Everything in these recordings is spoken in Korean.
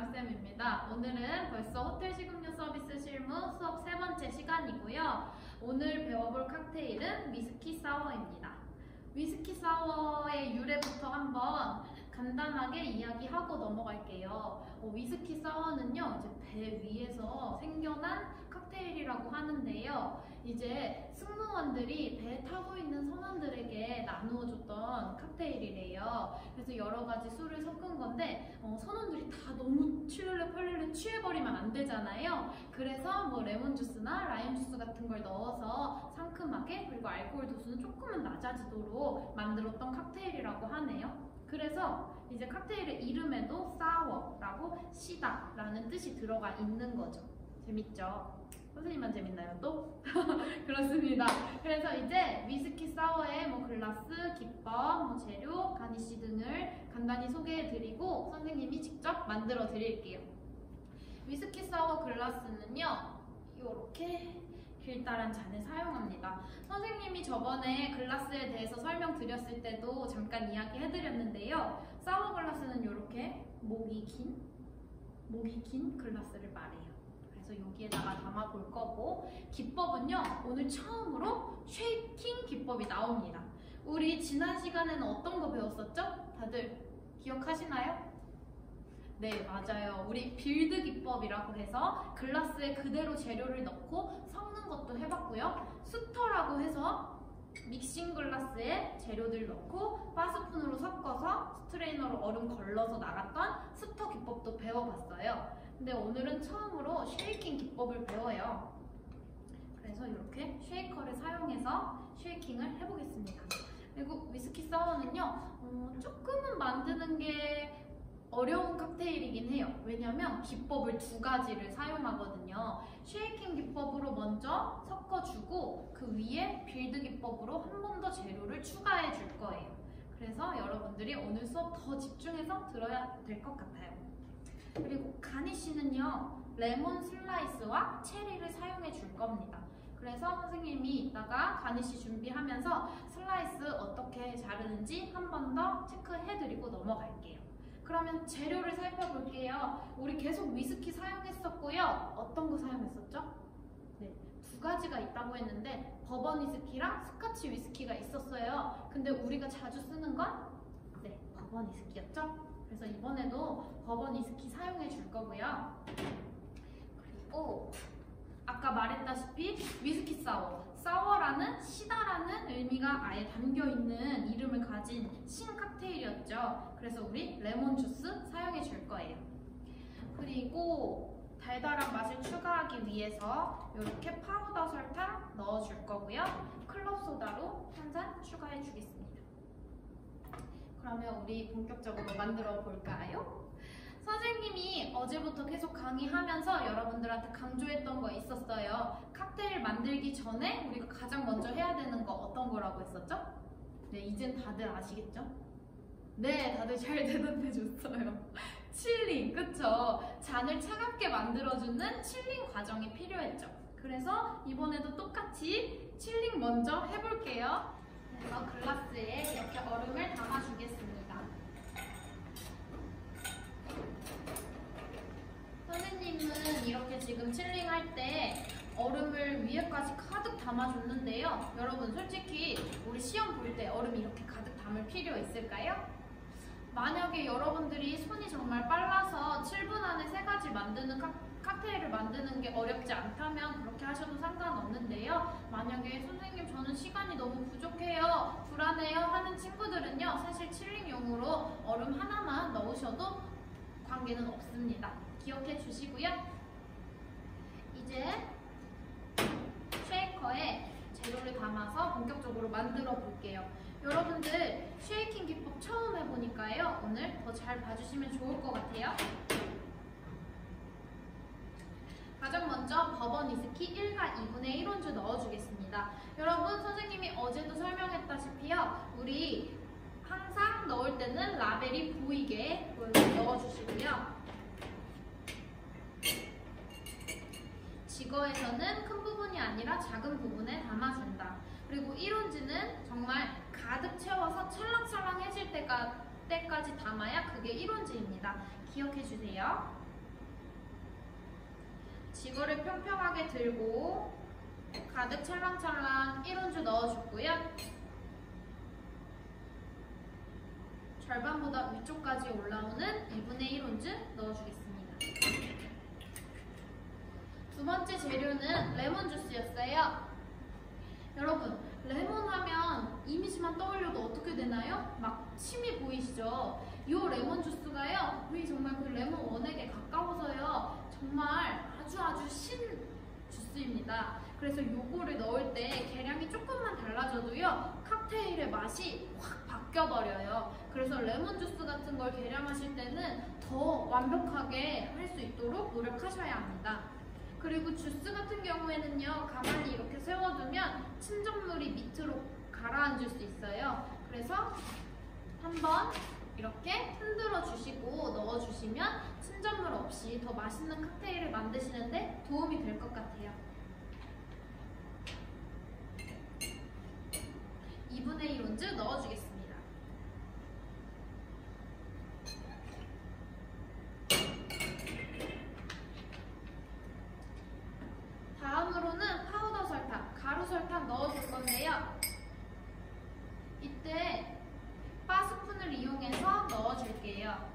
나영쌤입니다. 오늘은 벌써 호텔 식음료 서비스 실무 수업 3번째 시간이고요. 오늘 배워볼 칵테일은 위스키 사워입니다. 위스키 사워의 유래부터 한번 간단하게 이야기하고 넘어갈게요. 위스키 사워는요, 이제 배 위에서 생겨난 칵테일이라고 하는데요. 이제 승무원들이 배에 타고 있는 선원들에게 나누어줬던 칵테일이래요. 그래서 여러 가지 술을 섞은 건데 선원들이 다 너무 펄레레 취해버리면 안 되잖아요. 그래서 뭐 레몬 주스나 라임 주스 같은 걸 넣어서 상큼하게, 그리고 알코올 도수는 조금은 낮아지도록 만들었던 칵테일이라고 하네요. 그래서 이제 칵테일의 이름에도 사워라고 시다라는 뜻이 들어가 있는 거죠. 재밌죠? 선생님만 재밌나요 또? 그렇습니다. 그래서 이제 위스키 사워의 뭐 글라스, 기법, 뭐 재료, 가니쉬 등을 간단히 소개해드리고 선생님이 직접 만들어 드릴게요. 위스키 사워 글라스는요, 이렇게 길다란 잔을 사용합니다. 선생님이 저번에 글라스에 대해서 설명드렸을 때도 잠깐 이야기해드렸는데요. 사워 글라스는 이렇게 목이 긴 글라스를 말해요. 그래서 여기에다가 담아볼 거고, 기법은요, 오늘 처음으로 쉐이킹 기법이 나옵니다. 우리 지난 시간에는 어떤 거 배웠었죠? 다들 기억하시나요? 네, 맞아요. 우리 빌드 기법이라고 해서 글라스에 그대로 재료를 넣고 섞는 것도 해봤고요. 스터라고 해서 믹싱 글라스에 재료들 넣고 바스푼으로 섞어서 스트레이너로 얼음 걸러서 나갔던 스터 기법도 배워봤어요. 근데 오늘은 처음으로 쉐이킹 기법을 배워요. 그래서 이렇게 쉐이커를 사용해서 쉐이킹을 해보겠습니다. 그리고 위스키 사워는요, 조금은 만드는 게 어려운 칵테일이긴 해요. 왜냐면 기법을 2가지를 사용하거든요. 쉐이킹 기법으로 먼저 섞어주고 그 위에 빌드 기법으로 한 번 더 재료를 추가해 줄 거예요. 그래서 여러분들이 오늘 수업 더 집중해서 들어야 될 것 같아요. 그리고 가니쉬는요, 레몬 슬라이스와 체리를 사용해 줄 겁니다. 그래서 선생님이 이따가 가니쉬 준비하면서 슬라이스 어떻게 자르는지 한 번 더 체크해드리고 넘어갈게요. 그러면 재료를 살펴볼게요. 우리 계속 위스키 사용했었고요. 어떤 거 사용했었죠? 네, 2가지가 있다고 했는데 버번 위스키랑 스카치 위스키가 있었어요. 근데 우리가 자주 쓰는 건 네, 버번 위스키였죠? 그래서 이번에도 버번 위스키 사용해 줄 거고요. 그리고 아까 말했다시피 위스키 사워, 사워라는 시다라는 의미가 아예 담겨있는 이름을 가진 신 칵테일이었죠. 그래서 우리 레몬 주스 사용해 줄 거예요. 그리고 달달한 맛을 추가하기 위해서 이렇게 파우더 설탕 넣어 줄 거고요. 클럽 소다로 한 잔 추가해 주겠습니다. 그러면 우리 본격적으로 만들어 볼까요? 선생님이 어제부터 계속 강의하면서 여러분들한테 강조했던 거 있었어요. 칵테일 만들기 전에 우리가 가장 먼저 해야 되는 거 어떤 거라고 했었죠? 네, 이젠 다들 아시겠죠? 네, 다들 잘 대답해 줬어요. 칠링, 그쵸? 잔을 차갑게 만들어주는 칠링 과정이 필요했죠. 그래서 이번에도 똑같이 칠링 먼저 해볼게요. 그래서 글라스에 이렇게 얼음을 담아주겠습니다. 선생님은 이렇게 지금 칠링할 때 얼음을 위에까지 가득 담아줬는데요. 여러분 솔직히 우리 시험 볼 때 얼음이 이렇게 가득 담을 필요 있을까요? 만약에 여러분들이 손이 정말 빨라서 7분 안에 3가지 만드는 칵테일을 만드는 게 어렵지 않다면 그렇게 하셔도 상관없는데요. 만약에 선생님 저는 시간이 너무 부족해요, 불안해요 하는 친구들은요, 사실 칠링용으로 얼음 하나만 넣으셔도 관계는 없습니다. 기억해 주시고요. 이제 쉐이커에 재료를 담아서 본격적으로 만들어 볼게요. 여러분들 쉐이킹 기법 처음 해보니까요, 오늘 더 잘 봐주시면 좋을 것 같아요. 가장 먼저 버번 위스키 1과 2분의 1온즈 넣어주겠습니다. 여러분 선생님이 어제도 설명했다시피요, 우리 항상 넣을 때는 라벨이 보이게 넣어주시고요. 지거에서는 큰 부분이 아니라 작은 부분에 담아준다. 그리고 1온즈는 정말 가득 채워서 찰랑찰랑해질 때까지 담아야 그게 1온즈입니다. 기억해주세요. 지거를 평평하게 들고 가득 찰랑찰랑 1온즈 넣어주고요. 절반보다 위쪽까지 올라오는 2분의 1온즈 넣어주겠습니다. 두 번째 재료는 레몬 주스였어요. 여러분, 레몬 하면 이미지만 떠올려도 어떻게 되나요? 막 침이 보이시죠? 이 레몬 주스가요, 우리 정말 그 레몬 원액에 가까워서요, 정말 아주 신 주스입니다. 그래서 요거를 넣을 때 계량이 조금만 달라져도요, 칵테일의 맛이 확 바뀌어버려요. 그래서 레몬 주스 같은 걸 계량하실 때는 더 완벽하게 할 수 있도록 노력하셔야 합니다. 그리고 주스 같은 경우에는요, 가만히 이렇게 세워두면 침전물이 밑으로 가라앉을 수 있어요. 그래서 한번 이렇게 흔들어 주시고 넣어 주시면 침전물 없이 더 맛있는 칵테일을 만드시는데 도움이 될 것 같아요. 2분의 1 온즈 넣어주겠습니다. 다음으로는 파우더 설탕, 가루 설탕 넣어줄 건데요. 이때 바스푼을 이용해서 넣어줄게요.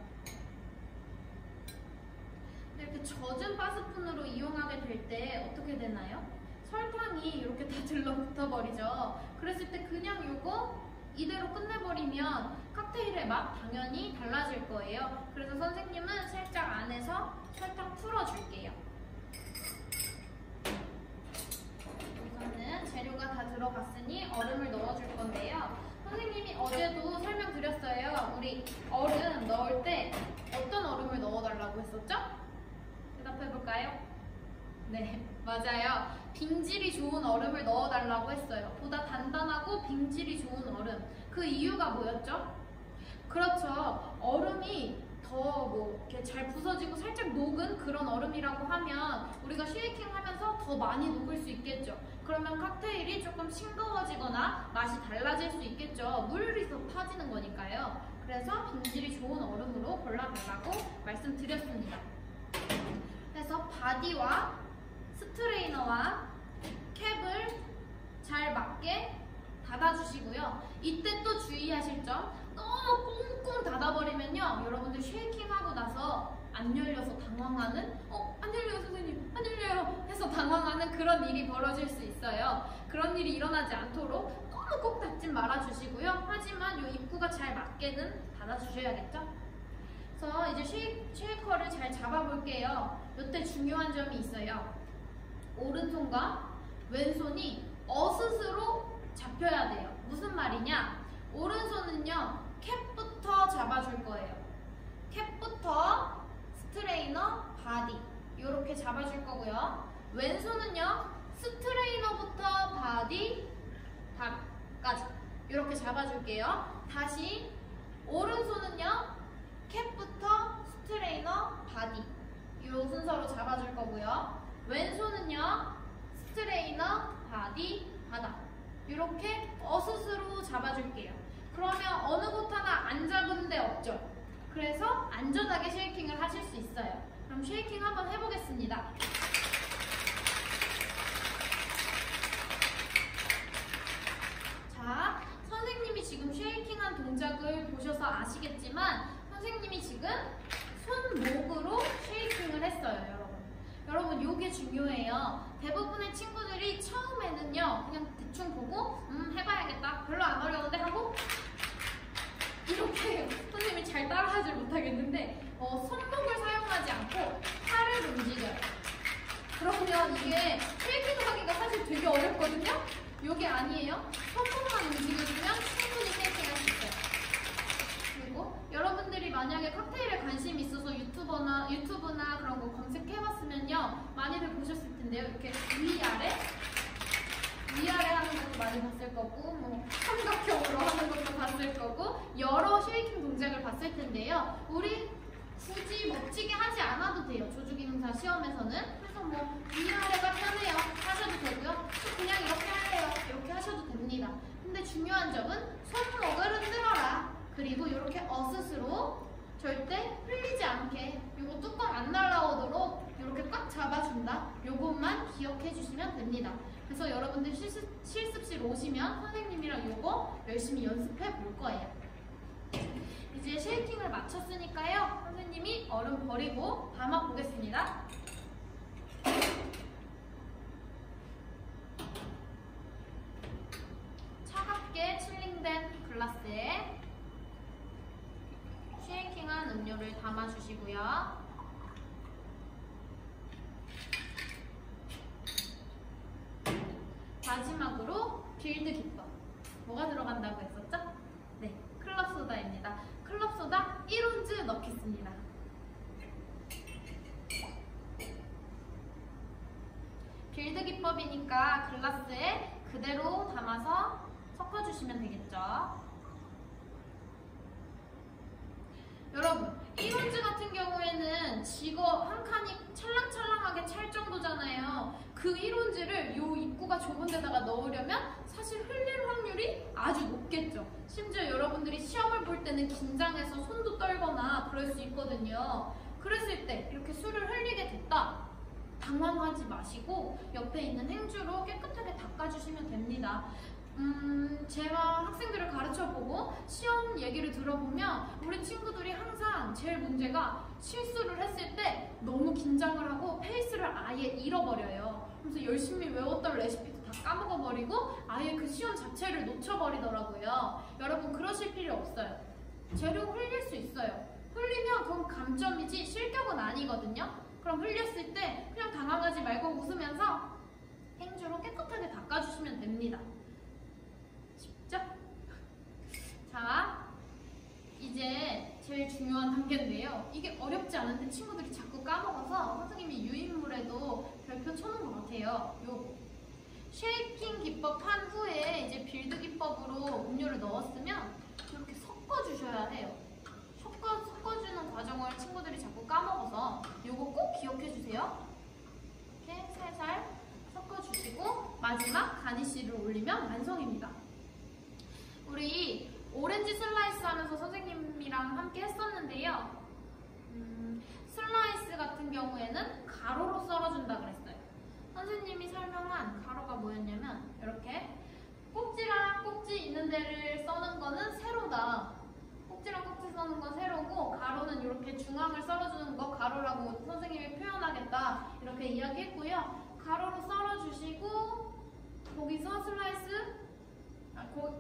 이렇게 젖은 바스푼으로 이용하게 될 때 어떻게 되나요? 설탕이 이렇게 다 들러붙어 버리죠. 그랬을 때 그냥 요거 이대로 끝내버리면 칵테일의 맛 당연히 달라질 거예요. 그래서 선생님은 살짝 안에서 설탕 풀어줄게요. 우선은 재료가 다 들어갔으니 얼음을 넣어줄 건데요. 선생님이 어제도 설명드렸어요. 우리 얼음 넣을 때 어떤 얼음을 넣어달라고 했었죠? 대답해볼까요? 네, 맞아요. 빙질이 좋은 얼음을 넣어달라고 했어요. 보다 단단하고 빙질이 좋은 얼음. 그 이유가 뭐였죠? 그렇죠. 얼음이 더 이렇게 잘 부서지고 살짝 녹은 그런 얼음이라고 하면 우리가 쉐이킹 하면서 더 많이 녹을 수 있겠죠. 그러면 칵테일이 조금 싱거워지거나 맛이 달라질 수 있겠죠. 물이 더 타지는 거니까요. 그래서 빙질이 좋은 얼음으로 골라달라고 말씀드렸습니다. 그래서 바디와 스트레이너와 캡을 잘 맞게 닫아주시고요. 이때 또 주의하실 점, 너무 꽁꽁 닫아버리면요, 여러분들 쉐이킹하고 나서 안 열려서 당황하는, 안 열려요 선생님, 안 열려요 해서 당황하는 그런 일이 벌어질 수 있어요. 그런 일이 일어나지 않도록 너무 꼭 닫진 말아주시고요. 하지만 이 입구가 잘 맞게는 닫아주셔야겠죠. 그래서 이제 쉐이커를 잘 잡아볼게요. 이때 중요한 점이 있어요. 오른손과 왼손이 어슷으로 잡혀야 돼요. 무슨 말이냐? 오른손은요, 캡부터 잡아줄 거예요. cap부터 스트레이너, 바디 이렇게 잡아줄 거고요. 왼손은요, 스트레이너부터 바디, 탑까지 이렇게 잡아줄게요. 다시 오른손은요, 캡부터 스트레이너, 바디 이 순서로 잡아줄 거고요. 왼손은요, 스트레이너, 바디, 바닥 이렇게 어슷으로 잡아줄게요. 그러면 어느 곳 하나 안 잡은 데 없죠? 그래서 안전하게 쉐이킹을 하실 수 있어요. 그럼 쉐이킹 한번 해보겠습니다. 자, 선생님이 지금 쉐이킹한 동작을 보셔서 아시겠지만 선생님이 지금 손목으로 쉐이킹을 했어요, 여러분. 여러분, 요게 중요해요. 대부분의 친구들이 처음에는요, 그냥 대충 보고 해봐야겠다, 별로 안 어려운데 하고 이렇게 선생님이 잘 따라하지 못하겠는데 손목을 사용하지 않고 팔을 움직여요. 그러면 이게 쉐이킹 하기가 사실 되게 어렵거든요? 요게 아니에요. 손목만 움직여주면 충분히 쉐이킹할 수 있어요. 그리고 여러분들이 만약에 칵테일에 관심이 있어서 유튜브나 그런 거 검색해봤으면요, 많이들 보셨을 텐데요. 이렇게 위아래 하는 것도 많이 봤을 거고, 뭐 삼각형으로 하는 것도 봤을 거고, 여러 쉐이킹 동작을 봤을 텐데요. 우리 굳이 멋지게 하지 않아도 돼요. 조주기능사 시험에서는. 그래서 뭐 위아래가 편해요 하셔도 되고요. 그냥 이렇게 할래요 이렇게 하셔도 됩니다. 근데 중요한 점은 손목을 흔들어라. 그리고 이렇게 어슷으로 절대 흘리지 않게 요거 뚜껑 안 날라오도록 이렇게 꽉 잡아준다. 요것만 기억해 주시면 됩니다. 그래서 여러분들 실습실 오시면 선생님이랑 요거 열심히 연습해 볼 거예요. 이제 쉐이킹을 마쳤으니까요. 선생님이 얼음 버리고 담아 보겠습니다. 차갑게 칠링된 글라스에 쉐이킹한 음료를 담아주시고요. 마지막으로 빌드 기법. 뭐가 들어간다고 했었죠? 네, 클럽소다입니다. 클럽소다 1온즈 넣겠습니다. 빌드 기법이니까 글라스에 그대로 담아서 섞어주시면 되겠죠. 여러분, 1온즈 같은 경우에는 지거 한 칸이 찰랑찰랑하게 찰 정도잖아요. 그 1온즈를 요 입구가 좁은 데다가 넣으려면 사실 흘릴 확률이 아주 높겠죠. 심지어 여러분들이 시험을 볼 때는 긴장해서 손도 떨거나 그럴 수 있거든요. 그랬을 때 이렇게 술을 흘리게 됐다. 당황하지 마시고 옆에 있는 행주로 깨끗하게 닦아주시면 됩니다. 제가 학생들을 가르쳐보고 시험 얘기를 들어보면 우리 친구들이 항상 제일 문제가 실수를 했을 때 너무 긴장을 하고 페이스를 아예 잃어버려요. 그래서 열심히 외웠던 레시피도 다 까먹어버리고 아예 그 시험 자체를 놓쳐버리더라고요. 여러분 그러실 필요 없어요. 재료 흘릴 수 있어요. 흘리면 그건 감점이지 실격은 아니거든요. 그럼 흘렸을 때 그냥 당황하지 말고 웃으면서 행주로 깨끗하게 닦아주시면 됩니다. 쉽죠? 자, 이제 제일 중요한 단계인데요. 이게 어렵지 않은데 친구들이 자꾸 까먹어서 선생님이 유인물에도 별표 쳐놓은 것 같아요. 요거 쉐이킹 기법 한 후에 이제 빌드 기법으로 음료를 넣었으면 이렇게 섞어주셔야 해요. 섞어주는 과정을 친구들이 자꾸 까먹어서 요거 꼭 기억해주세요. 이렇게 살살 섞어주시고 마지막 가니쉬를 올리면 완성입니다. 우리 오렌지 슬라이스 하면서 선생님이랑 함께 했었는데요. 슬라이스 같은 경우에는 가로로 썰어준다 그랬어요. 선생님이 설명한 가로가 뭐였냐면 이렇게 꼭지랑 꼭지 있는 데를 써는 거는 세로다. 꼭지랑 꼭지 써는 건 세로고 가로는 이렇게 중앙을 썰어주는 거 가로라고 선생님이 표현하겠다 이렇게 이야기했고요. 가로로 썰어주시고 거기서 슬라이스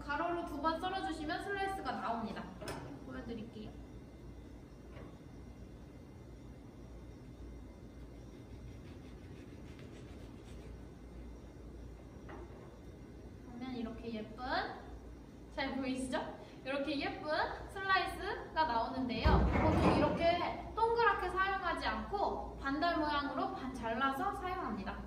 가로로 2번 썰어주시면 슬라이스가 나옵니다. 보여드릴게요. 보면 이렇게 예쁜, 잘 보이시죠? 이렇게 예쁜 슬라이스가 나오는데요. 보통 이렇게 동그랗게 사용하지 않고 반달 모양으로 반 잘라서 사용합니다.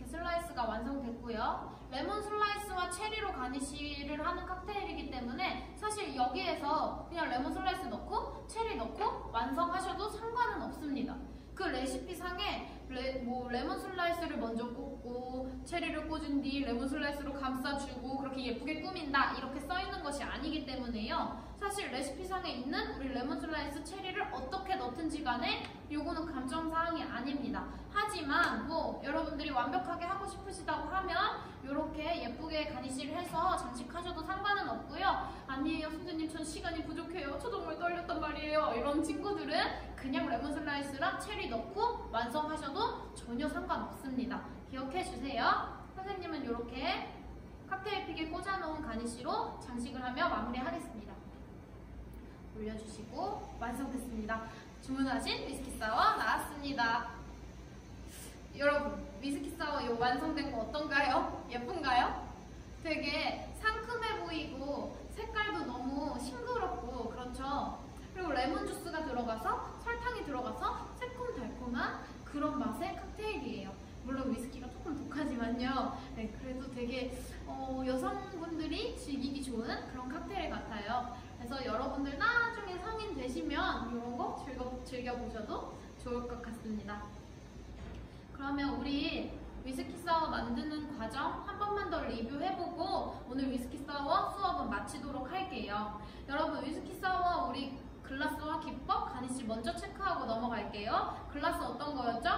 슬라이스가 완성됐고요. 레몬 슬라이스와 체리로 가니쉬를 하는 칵테일이기 때문에 사실 여기에서 그냥 레몬 슬라이스 넣고 체리 넣고 완성하셔도 상관은 없습니다. 그 레시피상에 레몬 슬라이스를 먼저 꽂고 체리를 꽂은 뒤 레몬 슬라이스로 감싸주고 그렇게 예쁘게 꾸민다 이렇게 써있는 것이 아니기 때문에요. 사실 레시피상에 있는 우리 레몬 슬라이스 체리를 어떻게 넣든지 간에 요거는 감정사항이 아닙니다. 하지만 뭐 여러분들이 완벽하게 하고 싶으시다고 하면 이렇게 예쁘게 가니쉬를 해서 장식하셔도 상관은 없고요. 아니에요 선생님 전 시간이 부족해요. 저 정말 떨렸단 말이에요. 이런 친구들은 그냥 레몬 슬라이스랑 체리 넣고 완성하셔도 전혀 상관없습니다. 기억해주세요. 선생님은 이렇게 칵테일 픽에 꽂아놓은 가니쉬로 장식을 하며 마무리하겠습니다. 올려주시고 완성됐습니다. 주문하신 위스키 사워 나왔습니다. 여러분 위스키 사워 이거 완성된 거 어떤가요? 예쁜가요? 되게 상큼해 보이고 색깔도 너무 싱그럽고 그렇죠? 그리고 레몬 주스가 들어가서 설탕이 들어가서 새콤달콤한 그런 맛의 칵테일이에요. 물론 위스키가 조금 독하지만요. 네, 그래도 되게 여성분들이 즐기기 좋은 그런 칵테일 같아요. 그래서 여러분들 나중에 성인 되시면 이런 거 즐겨보셔도 좋을 것 같습니다. 그러면 우리 위스키 사워 만드는 과정 한 번만 더 리뷰해보고 오늘 위스키 사워 수업은 마치도록 할게요. 여러분, 위스키 사워 우리 글라스와 기법 가니씨 먼저 체크하고 넘어갈게요. 글라스 어떤 거였죠?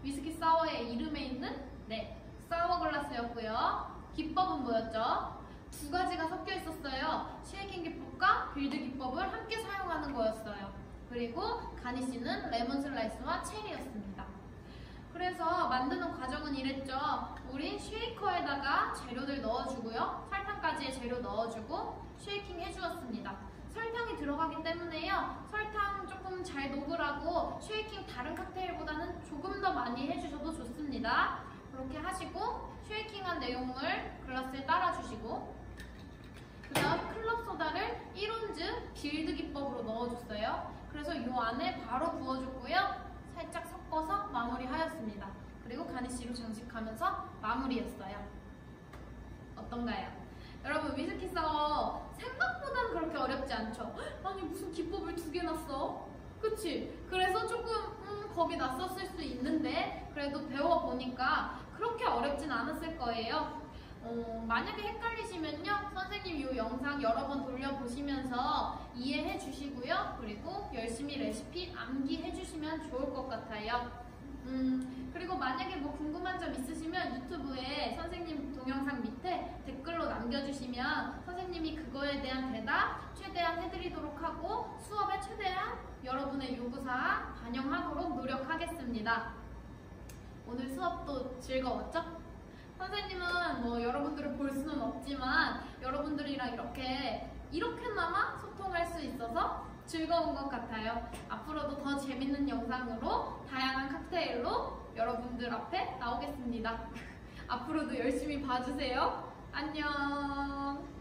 위스키 사워의 이름에 있는 사워 글라스였고요. 기법은 뭐였죠? 두 가지가 섞여 있었어요. 쉐이킹 기법과 빌드 기법을 함께 사용하는 거였어요. 그리고 가니씨는 레몬 슬라이스와 체리였습니다. 그래서 만드는 과정은 이랬죠. 우리 쉐이커에다가 재료들 넣어주고요. 설탕까지의 재료 넣어주고 쉐이킹 해주었습니다. 설탕이 들어가기 때문에요. 설탕 조금 잘 녹으라고 쉐이킹 다른 칵테일보다는 조금 더 많이 해주셔도 좋습니다. 그렇게 하시고 쉐이킹한 내용물 글라스에 따라주시고 그 다음 클럽 소다를 1온즈 빌드 기법으로 넣어줬어요. 그래서 이 안에 바로 부어줬고요. 살짝 섞어서 마무리하였습니다. 그리고 가니쉬로 장식하면서 마무리였어요. 어떤가요? 여러분, 위스키 사워 생각보다는 그렇게 어렵지 않죠? 아니 무슨 기법을 두 개나 써? 그치? 그래서 조금 겁이 났었을 수 있는데 그래도 배워보니까 그렇게 어렵진 않았을 거예요. 만약에 헷갈리시면요, 선생님 이 영상 여러 번 돌려보시면서 이해해 주시고요. 그리고 열심히 레시피 암기해 주시면 좋을 것 같아요. 그리고 만약에 뭐 궁금한 점 있으시면 유튜브에 선생님 동영상 밑에 댓글로 남겨주시면 선생님이 그거에 대한 대답 최대한 해드리도록 하고 수업에 최대한 여러분의 요구사항 반영하도록 노력하겠습니다. 오늘 수업도 즐거웠죠? 선생님은 뭐 여러분들을 볼 수는 없지만 여러분들이랑 이렇게나마 소통할 수 있어서 즐거운 것 같아요. 앞으로도 더 재밌는 영상으로 다양한 칵테일로 여러분들 앞에 나오겠습니다. 앞으로도 열심히 봐주세요. 안녕.